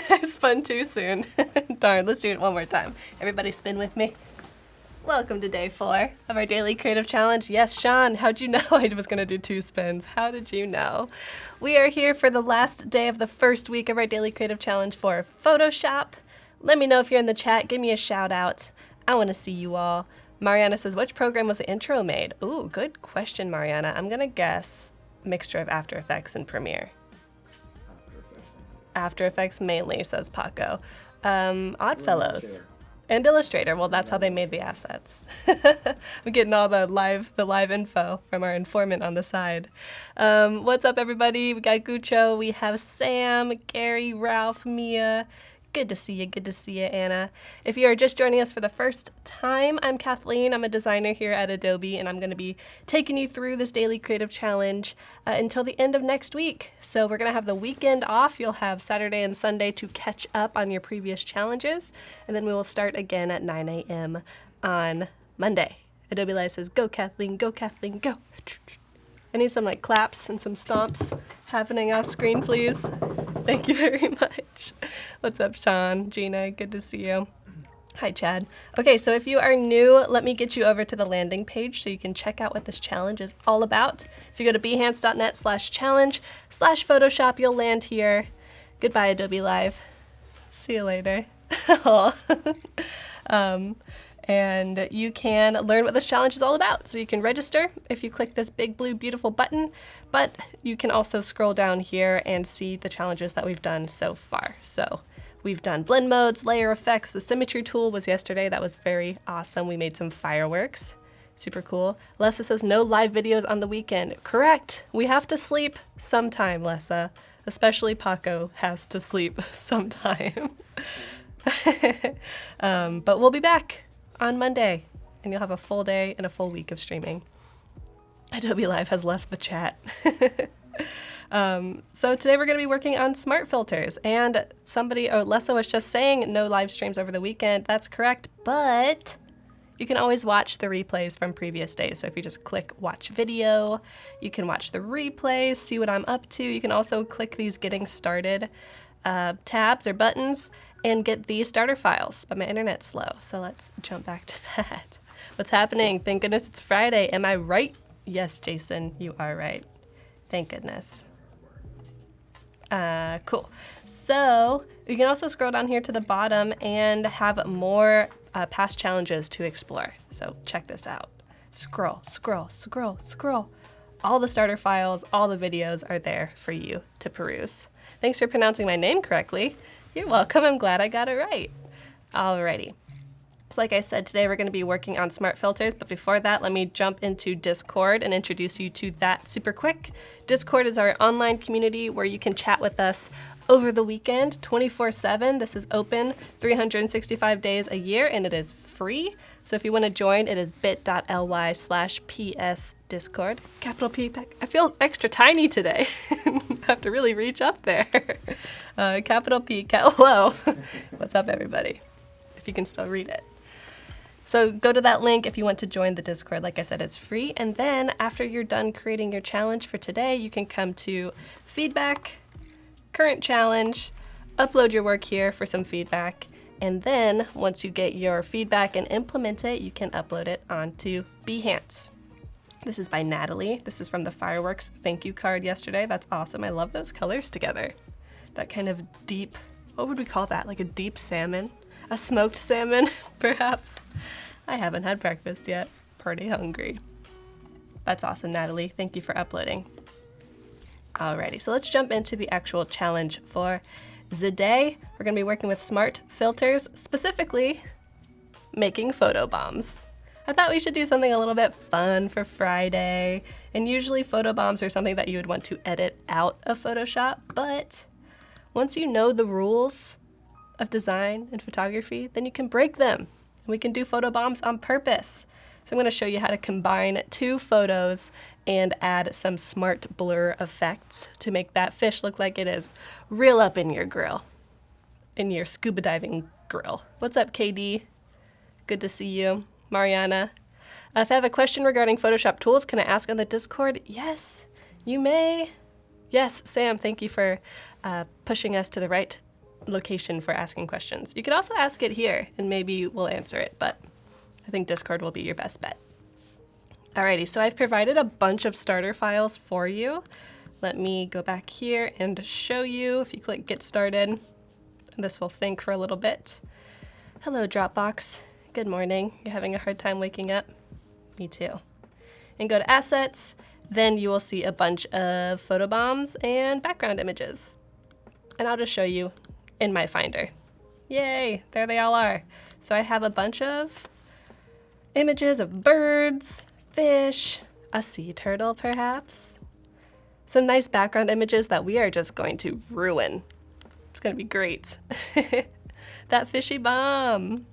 I spun too soon. Darn, let's do it one more time. Everybody spin with me. Welcome to day 4 of our daily creative challenge. Yes, Sean, how'd you know I was going to do 2 spins? How did you know? We are here for the last day of the first week of our daily creative challenge for Photoshop. Let me know if you're in the chat. Give me a shout out. I want to see you all. Mariana says, which program was the intro made? Ooh, good question, Mariana. I'm going to guess mixture of After Effects and Premiere. After Effects mainly, says Paco. Oddfellows. And Illustrator. Well, that's how they made the assets. We're getting all the live info from our informant on the side. What's up, everybody? We got Gucho. We have Sam, Gary, Ralph, Mia. Good to see you, Anna. If you are just joining us for the first time, I'm Kathleen. I'm a designer here at Adobe, and I'm going to be taking you through this daily creative challenge until the end of next week. So we're going to have the weekend off. You'll have Saturday and Sunday to catch up on your previous challenges, and then we will start again at 9 a.m. on Monday. Adobe Live says, go Kathleen, go Kathleen, go. I need some claps and some stomps happening off screen, please. Thank you very much. What's up, Sean? Gina, good to see you. Hi, Chad. Okay, so if you are new, let me get you over to the landing page so you can check out what this challenge is all about. If you go to behance.net/challenge/Photoshop, you'll land here. Goodbye, Adobe Live. See you later. And you can learn what this challenge is all about. So you can register if you click this big blue beautiful button, but you can also scroll down here and see the challenges that we've done so far. So we've done blend modes, layer effects, the symmetry tool was yesterday. That was very awesome. We made some fireworks. Super cool. Lessa says no live videos on the weekend. Correct. We have to sleep sometime, Lessa. Especially Paco has to sleep sometime. But we'll be back on Monday, and you'll have a full day and a full week of streaming. Adobe Live has left the chat. So today we're going to be working on smart filters, and Lessa was just saying no live streams over the weekend. That's correct, but you can always watch the replays from previous days. So if you just click watch video, you can watch the replays, see what I'm up to. You can also click these getting started tabs or buttons and get the starter files, but my internet's slow, so let's jump back to that. What's happening? Thank goodness it's Friday. Am I right? Yes, Jason, you are right. Thank goodness. Cool. So you can also scroll down here to the bottom and have more past challenges to explore. So check this out. Scroll, scroll, scroll, scroll. All the starter files, all the videos are there for you to peruse. Thanks for pronouncing my name correctly. You're welcome. I'm glad I got it right. Alrighty. So like I said, today we're going to be working on smart filters, but before that, let me jump into Discord and introduce you to that super quick. Discord is our online community where you can chat with us over the weekend, 24/7. This is open 365 days a year, and it is free. So if you want to join, it is bit.ly/PS Discord. Capital P. I feel extra tiny today. I have to really reach up there. Capital P. Whoa. What's up, everybody? If you can still read it. So go to that link if you want to join the Discord. Like I said, it's free. And then after you're done creating your challenge for today, you can come to feedback, current challenge, upload your work here for some feedback. And then once you get your feedback and implement it, you can upload it onto Behance. This is by Natalie. This is from the fireworks thank you card yesterday. That's awesome. I love those colors together. That kind of deep, what would we call that? Like a deep salmon? A smoked salmon, perhaps? I haven't had breakfast yet. Pretty hungry. That's awesome, Natalie. Thank you for uploading. Alrighty, so let's jump into the actual challenge for the day. We're going to be working with smart filters, specifically making photobombs. I thought we should do something a little bit fun for Friday. And usually photobombs are something that you would want to edit out of Photoshop, but once you know the rules of design and photography, then you can break them. And we can do photobombs on purpose. So I'm going to show you how to combine 2 photos and add some smart blur effects to make that fish look like it is real up in your grill, in your scuba diving grill. What's up, KD? Good to see you. Mariana. If I have a question regarding Photoshop tools, can I ask on the Discord? Yes, you may. Yes, Sam, thank you for pushing us to the right location for asking questions. You could also ask it here and maybe we'll answer it, but I think Discord will be your best bet. Alrighty, so I've provided a bunch of starter files for you. Let me go back here and show you. If you click Get Started, this will think for a little bit. Hello, Dropbox. Good morning. You're having a hard time waking up? Me too. And go to Assets. Then you will see a bunch of photobombs and background images. And I'll just show you in my Finder. Yay, there they all are. So I have a bunch of images of birds, fish, a sea turtle perhaps. Some nice background images that we are just going to ruin. It's going to be great. That fishy bomb.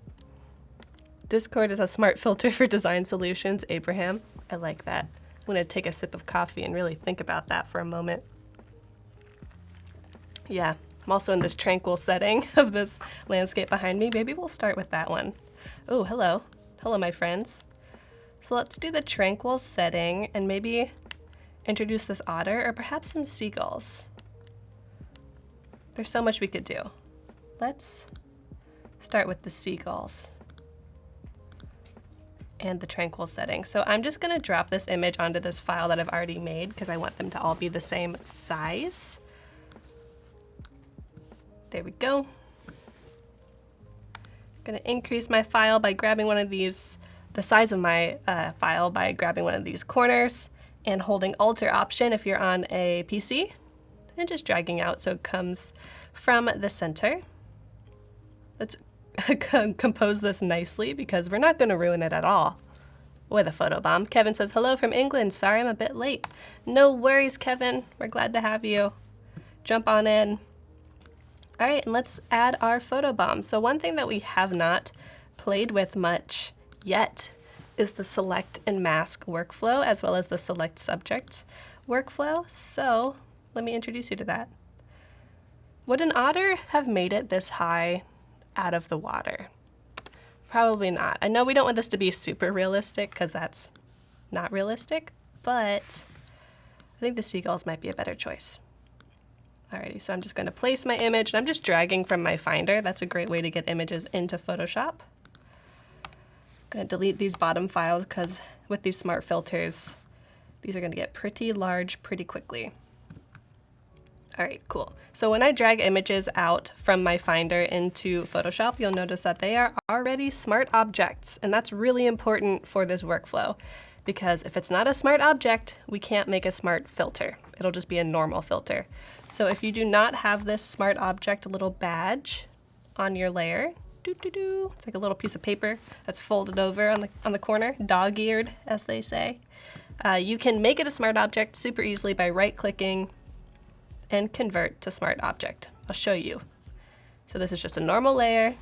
Discord is a smart filter for design solutions, Abraham. I like that. I'm going to take a sip of coffee and really think about that for a moment. Yeah, I'm also in this tranquil setting of this landscape behind me. Maybe we'll start with that one. Oh, hello. Hello, my friends. So let's do the tranquil setting and maybe introduce this otter or perhaps some seagulls. There's so much we could do. Let's start with the seagulls and the tranquil setting. So I'm just gonna drop this image onto this file that I've already made because I want them to all be the same size. There we go. I'm gonna increase my file by grabbing one of these, the size of my file by grabbing one of these corners and holding Alt or Option if you're on a PC and just dragging out so it comes from the center. Let's compose this nicely because we're not going to ruin it at all with a photobomb. Kevin says, hello from England. Sorry I'm a bit late. No worries, Kevin. We're glad to have you. Jump on in. All right, and let's add our photobomb. So one thing that we have not played with much yet is the select and mask workflow as well as the select subject workflow. So let me introduce you to that. Would an otter have made it this high out of the water? Probably not. I know we don't want this to be super realistic because that's not realistic, but I think the seagulls might be a better choice. Alrighty, so I'm just going to place my image and I'm just dragging from my Finder. That's a great way to get images into Photoshop. I'm going to delete these bottom files because with these smart filters, these are going to get pretty large pretty quickly. All right, cool. So when I drag images out from my Finder into Photoshop, you'll notice that they are already smart objects, and that's really important for this workflow because if it's not a smart object, we can't make a smart filter. It'll just be a normal filter. So if you do not have this smart object little badge on your layer, it's like a little piece of paper that's folded over on the corner, dog-eared, as they say. You can make it a smart object super easily by right-clicking and convert to smart object. I'll show you. So this is just a normal layer,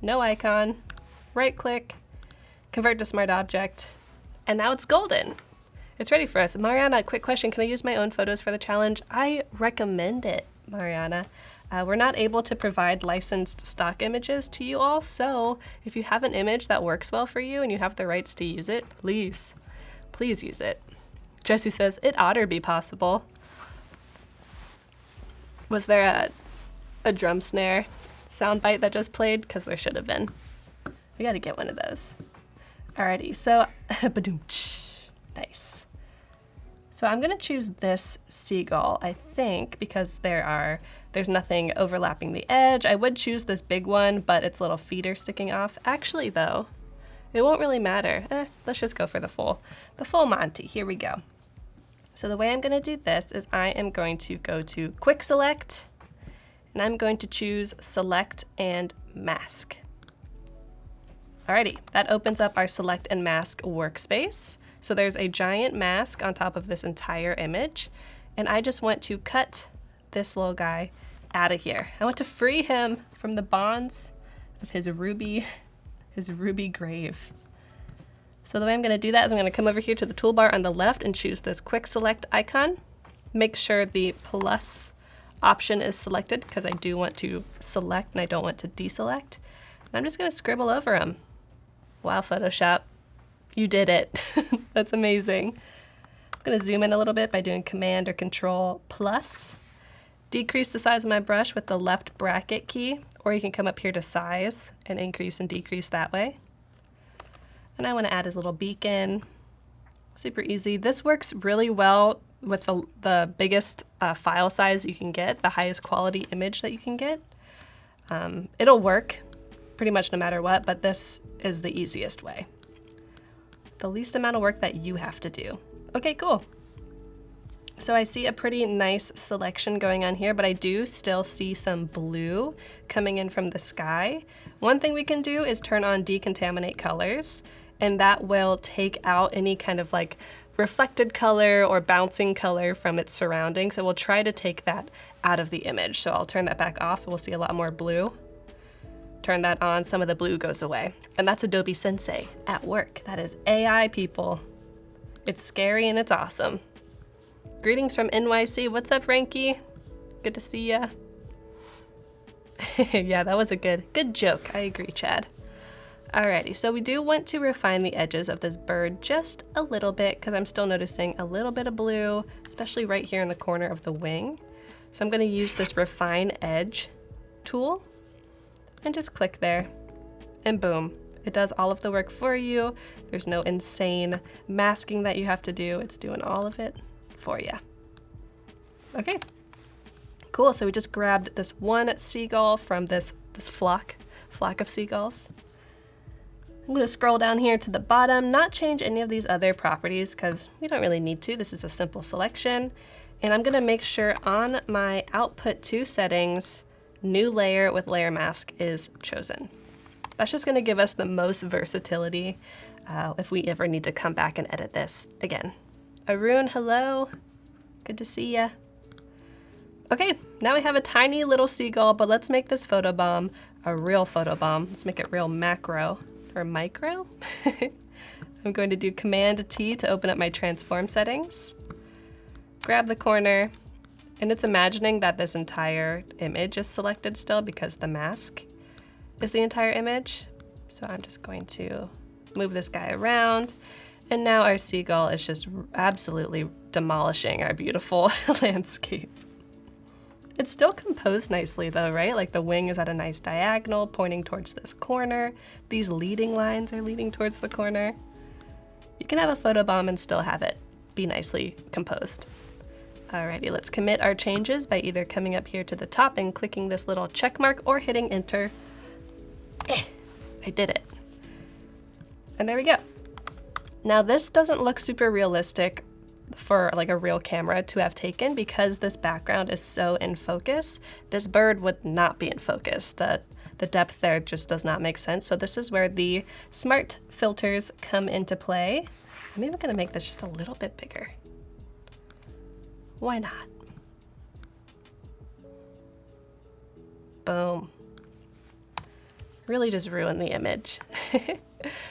no icon, right click, convert to smart object, and now it's golden. It's ready for us. Mariana, quick question, can I use my own photos for the challenge? I recommend it, Mariana. We're not able to provide licensed stock images to you all, so if you have an image that works well for you and you have the rights to use it, please use it. Jesse says, it oughter be possible. Was there a drum snare soundbite that just played? Because there should have been. We got to get one of those. Alrighty, so nice. So I'm going to choose this seagull, I think, because there's nothing overlapping the edge. I would choose this big one, but its little feet are sticking off. Actually, though, it won't really matter. Let's just go for the full Monty. Here we go. So the way I'm going to do this is I am going to go to Quick Select, and I'm going to choose Select and Mask. Alrighty, that opens up our Select and Mask workspace. So there's a giant mask on top of this entire image, and I just want to cut this little guy out of here. I want to free him from the bonds of his ruby grave. So the way I'm going to do that is I'm going to come over here to the toolbar on the left and choose this quick select icon. Make sure the plus option is selected because I do want to select and I don't want to deselect. And I'm just going to scribble over them. Wow, Photoshop, you did it. That's amazing. I'm going to zoom in a little bit by doing Command or Control plus. decrease the size of my brush with the left bracket key, or you can come up here to size and increase and decrease that way. And I want to add his little beacon. Super easy. This works really well with the biggest file size you can get, the highest quality image that you can get. It'll work pretty much no matter what, but this is the easiest way. The least amount of work that you have to do. Okay, cool. So I see a pretty nice selection going on here, but I do still see some blue coming in from the sky. One thing we can do is turn on decontaminate colors, and that will take out any kind of like reflected color or bouncing color from its surroundings. So we'll try to take that out of the image. So I'll turn that back off and we'll see a lot more blue. Turn that on, some of the blue goes away. And that's Adobe Sensei at work. That is AI, people. It's scary and it's awesome. Greetings from NYC. What's up, Ranky? Good to see ya. Yeah, that was a good joke. I agree, Chad. Alrighty, so we do want to refine the edges of this bird just a little bit because I'm still noticing a little bit of blue, especially right here in the corner of the wing. So I'm going to use this refine edge tool and just click there and boom. It does all of the work for you. There's no insane masking that you have to do. It's doing all of it for you. Okay, cool. So we just grabbed this one seagull from this flock of seagulls. I'm going to scroll down here to the bottom, not change any of these other properties because we don't really need to. This is a simple selection. And I'm going to make sure on my output 2 settings, new layer with layer mask is chosen. That's just going to give us the most versatility if we ever need to come back and edit this again. Arun, hello. Good to see ya. Okay, now we have a tiny little seagull, but let's make this photobomb a real photobomb. Let's make it real macro. Or micro. I'm going to do Command T to open up my transform settings. Grab the corner, and it's imagining that this entire image is selected still because the mask is the entire image. So I'm just going to move this guy around, and now our seagull is just absolutely demolishing our beautiful landscape. It's still composed nicely though, right? Like the wing is at a nice diagonal pointing towards this corner. These leading lines are leading towards the corner. You can have a photobomb and still have it be nicely composed. Alrighty, let's commit our changes by either coming up here to the top and clicking this little check mark or hitting enter. I did it. And there we go. Now this doesn't look super realistic for like a real camera to have taken because this background is so in focus. This bird would not be in focus. The depth there just does not make sense. So this is where the smart filters come into play. I'm even gonna make this just a little bit bigger. Why not? Boom. Really just ruined the image.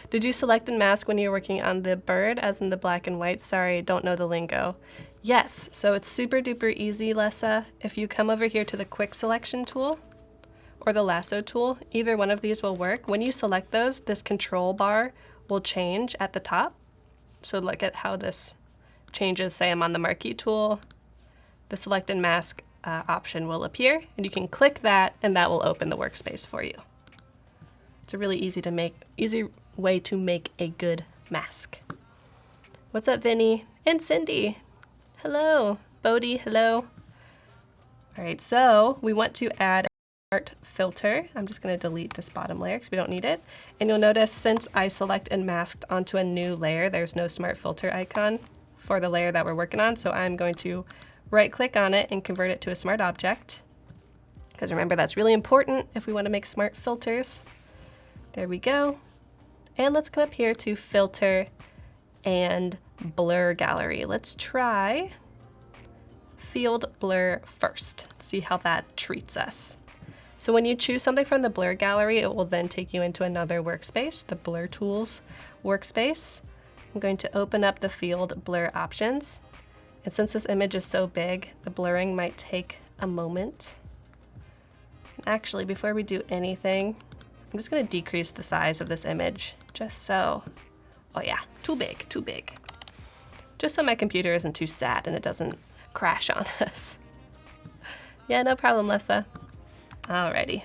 Did you select and mask when you were working on the bird as in the black and white? Sorry, don't know the lingo. Yes, so it's super duper easy, Lessa. If you come over here to the quick selection tool or the lasso tool, either one of these will work. When you select those, this control bar will change at the top. So look at how this changes. Say I'm on the marquee tool, the select and mask option will appear, and you can click that and that will open the workspace for you. It's a really easy way to make a good mask. What's up, Vinny? And Cindy. Hello. Bodhi, hello. All right, so we want to add a smart filter. I'm just going to delete this bottom layer because we don't need it. And you'll notice since I select and masked onto a new layer, there's no smart filter icon for the layer that we're working on. So I'm going to right-click on it and convert it to a smart object. Because remember, that's really important if we want to make smart filters. There we go. And let's come up here to filter and blur gallery. Let's try field blur first. See how that treats us. So when you choose something from the blur gallery, it will then take you into another workspace, the blur tools workspace. I'm going to open up the field blur options. And since this image is so big, the blurring might take a moment. Actually, before we do anything, I'm just going to decrease the size of this image, just so, oh yeah, too big. Just so my computer isn't too sad and it doesn't crash on us. Yeah, no problem, Lessa. Alrighty.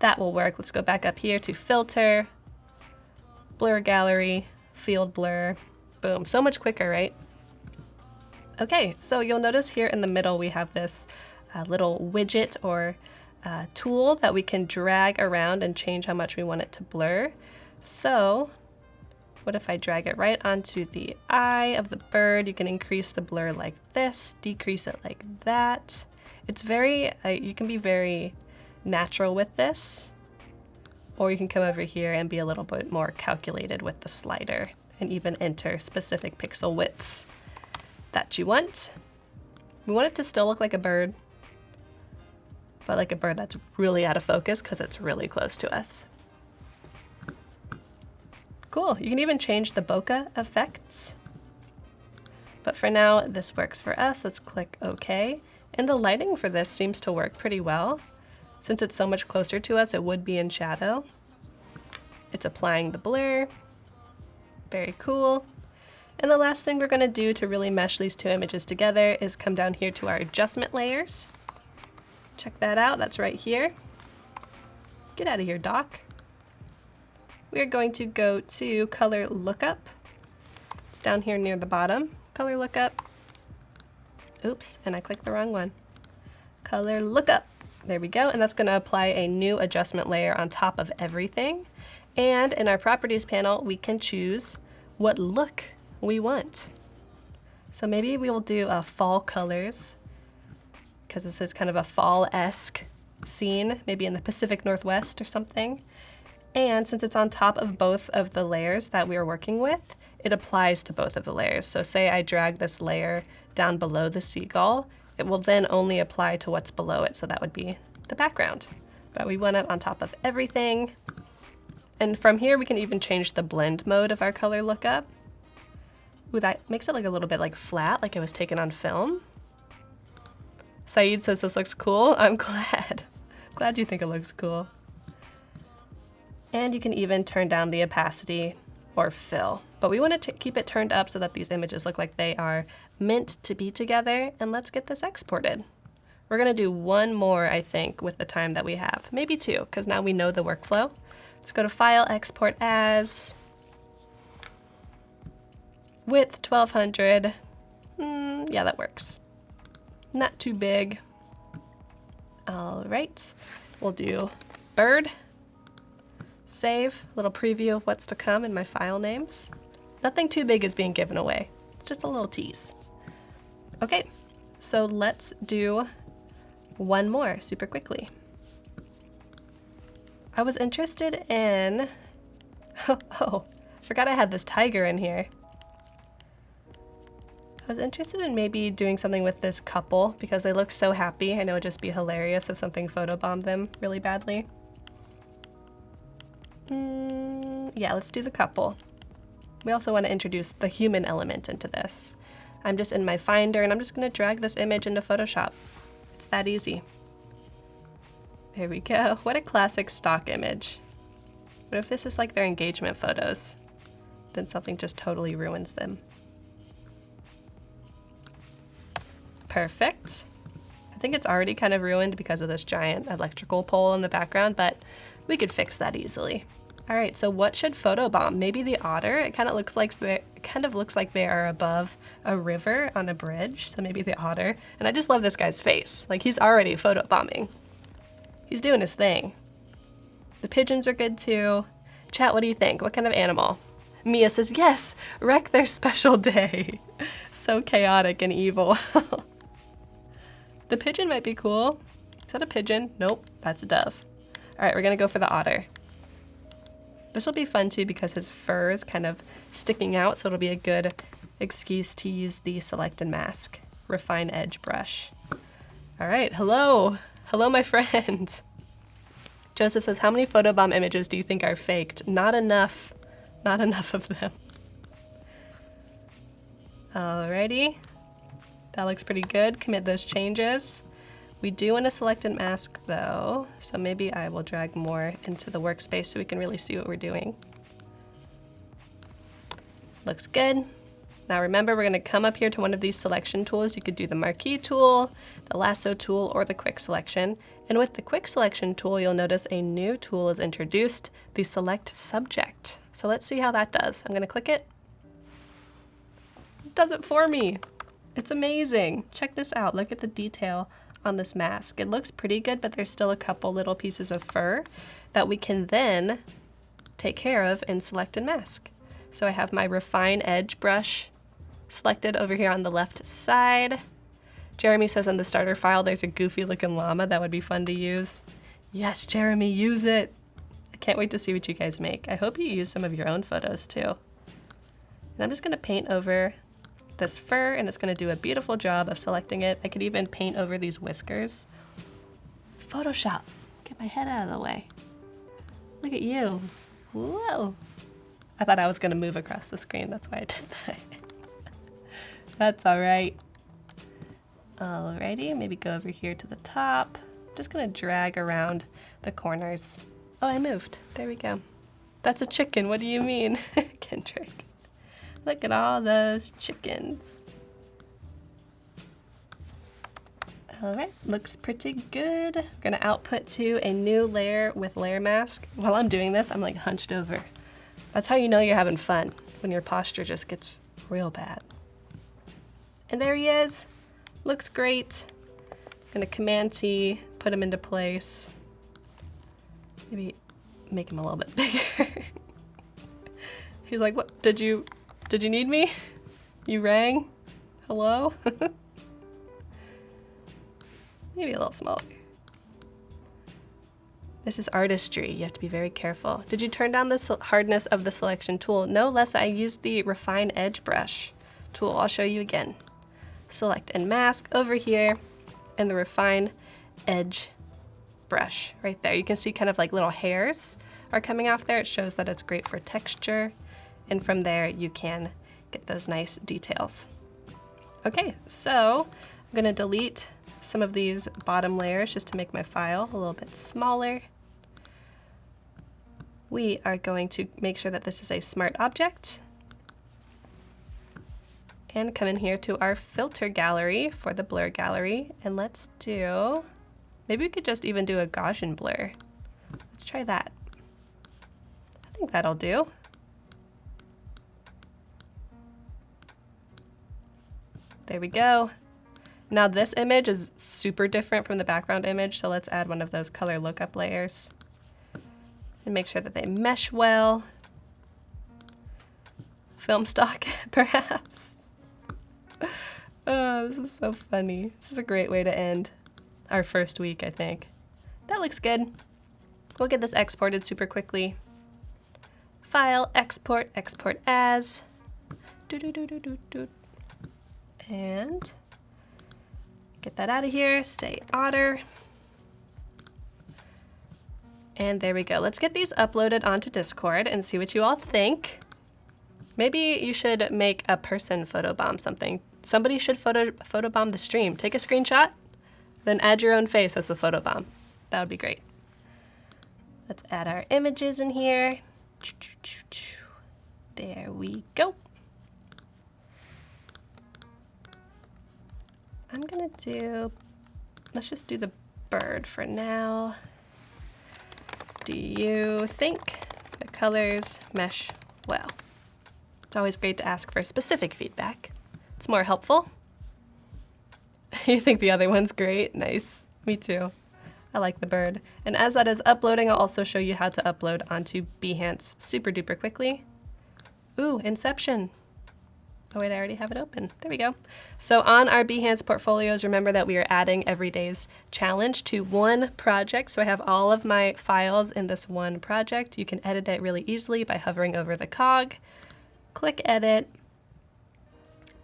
That will work. Let's go back up here to filter, blur gallery, field blur. Boom. So much quicker, right? Okay, so you'll notice here in the middle we have this little widget or tool that we can drag around and change how much we want it to blur. So what if I drag it right onto the eye of the bird? You can increase the blur like this, decrease it like that. It's very, you can be very natural with this, or you can come over here and be a little bit more calculated with the slider and even enter specific pixel widths that you want. We want it to still look like a bird, but like a bird that's really out of focus because it's really close to us. Cool, you can even change the bokeh effects. But for now, this works for us. Let's click OK. And the lighting for this seems to work pretty well. Since it's so much closer to us, it would be in shadow. It's applying the blur. Very cool. And the last thing we're going to do to really mesh these two images together is come down here to our adjustment layers. Check that out, that's right here. Get out of here, Doc. We're going to go to color lookup. It's down here near the bottom. Color lookup. Oops, and I clicked the wrong one. Color lookup. There we go, and that's going to apply a new adjustment layer on top of everything. And in our properties panel, we can choose what look we want. So maybe we will do fall colors, because this is kind of a fall-esque scene, maybe in the Pacific Northwest or something. And since it's on top of both of the layers that we are working with, it applies to both of the layers. So say I drag this layer down below the seagull, it will then only apply to what's below it, so that would be the background. But we want it on top of everything. And from here we can even change the blend mode of our color lookup. Ooh, that makes it like a little bit like flat, like it was taken on film. Saeed says this looks cool. I'm glad. Glad you think it looks cool. And you can even turn down the opacity or fill. But we want to keep it turned up so that these images look like they are meant to be together. And let's get this exported. We're going to do one more, I think, with the time that we have. Maybe two, because now we know the workflow. Let's go to File, Export As. Width 1200. Yeah, that works. Not too big. All right, we'll do bird. Save, little preview of what's to come in my file names. Nothing too big is being given away. It's just a little tease. Okay, so let's do one more super quickly. I was interested in, forgot I had this tiger in here. I was interested in maybe doing something with this couple because they look so happy. I know it'd just be hilarious if something photobombed them really badly. Yeah, let's do the couple. We also want to introduce the human element into this. I'm just in my Finder and I'm just going to drag this image into Photoshop. It's that easy. There we go. What a classic stock image. What if this is like their engagement photos? Then something just totally ruins them. Perfect. I think it's already kind of ruined because of this giant electrical pole in the background, but we could fix that easily. All right, so what should photobomb? Maybe the otter. It kind of looks like they are above a river on a bridge, so maybe the otter. And I just love this guy's face. Like, he's already photobombing. He's doing his thing. The pigeons are good too. Chat, what do you think? What kind of animal? Mia says, yes, wreck their special day. So chaotic and evil. The pigeon might be cool. Is that a pigeon? Nope, that's a dove. All right, we're gonna go for the otter. This will be fun too because his fur is kind of sticking out, so it'll be a good excuse to use the Select and Mask Refine Edge brush. All right, hello. Hello, my friend. Joseph says, how many photobomb images do you think are faked? Not enough. Not enough of them. Alrighty. That looks pretty good. Commit those changes. We do want to select and mask though, so maybe I will drag more into the workspace so we can really see what we're doing. Looks good. Now remember, we're going to come up here to one of these selection tools. You could do the marquee tool, the lasso tool, or the quick selection. And with the quick selection tool, you'll notice a new tool is introduced, the select subject. So let's see how that does. I'm going to click it. It does it for me. It's amazing. Check this out. Look at the detail on this mask. It looks pretty good, but there's still a couple little pieces of fur that we can then take care of in select and mask. So I have my refine edge brush selected over here on the left side. Jeremy says in the starter file there's a goofy looking llama that would be fun to use. Yes, Jeremy, use it. I can't wait to see what you guys make. I hope you use some of your own photos too. And I'm just gonna paint over this fur, and it's gonna do a beautiful job of selecting it. I could even paint over these whiskers. Photoshop, get my head out of the way. Look at you. Whoa. I thought I was gonna move across the screen, that's why I did that. That's all right. Alrighty, maybe go over here to the top. I'm just gonna drag around the corners. Oh, I moved. There we go. That's a chicken. What do you mean, Kendrick? Look at all those chickens. All right, looks pretty good. I'm gonna output to a new layer with layer mask. While I'm doing this, I'm like hunched over. That's how you know you're having fun, when your posture just gets real bad. And there he is. Looks great. I'm gonna Command T, put him into place. Maybe make him a little bit bigger. He's like, what, did you need me? You rang? Hello? Maybe a little smaller. This is artistry. You have to be very careful. Did you turn down the hardness of the selection tool? No, Lessa, I used the refine edge brush tool. I'll show you again. Select and mask over here, and the refine edge brush right there. You can see kind of like little hairs are coming off there. It shows that it's great for texture, and from there you can get those nice details. Okay, so I'm gonna delete some of these bottom layers just to make my file a little bit smaller. We are going to make sure that this is a smart object, and come in here to our filter gallery for the blur gallery, and let's do, maybe we could just even do a Gaussian blur. Let's try that. I think that'll do. There we go. Now this image is super different from the background image, so let's add one of those color lookup layers and make sure that they mesh well. Film stock, perhaps. Oh, this is so funny. This is a great way to end our first week, I think. That looks good. We'll get this exported super quickly. File, export, export as. And get that out of here, say otter. And there we go. Let's get these uploaded onto Discord and see what you all think. Maybe you should make a person photobomb something. Somebody should photobomb the stream. Take a screenshot, then add your own face as the photobomb. That would be great. Let's add our images in here. There we go. I'm gonna do, let's just do the bird for now. Do you think the colors mesh well? It's always great to ask for specific feedback. It's more helpful. You think the other one's great? Nice. Me too. I like the bird. And as that is uploading, I'll also show you how to upload onto Behance super duper quickly. Ooh, Inception. Oh wait, I already have it open. There we go. So on our Behance portfolios, remember that we are adding every day's challenge to one project. So I have all of my files in this one project. You can edit it really easily by hovering over the cog, click edit,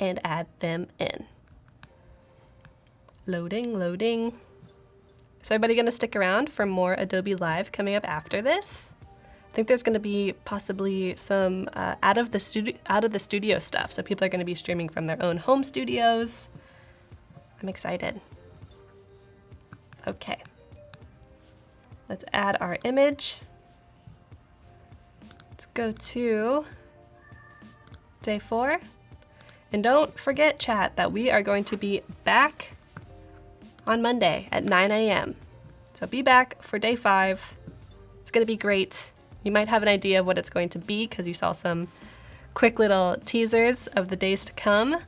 and add them in. Loading, loading. Is everybody gonna stick around for more Adobe Live coming up after this? I think there's gonna be possibly some out of the studio stuff. So people are gonna be streaming from their own home studios. I'm excited. Okay. Let's add our image. Let's go to day 4. And don't forget, chat, that we are going to be back on Monday at 9 a.m. So be back for day 5. It's going to be great. You might have an idea of what it's going to be because you saw some quick little teasers of the days to come.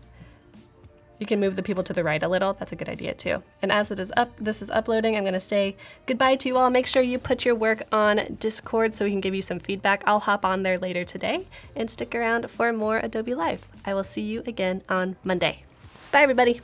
You can move the people to the right a little. That's a good idea too. And as this is uploading, I'm going to say goodbye to you all. Make sure you put your work on Discord so we can give you some feedback. I'll hop on there later today and stick around for more Adobe Live. I will see you again on Monday. Bye, everybody.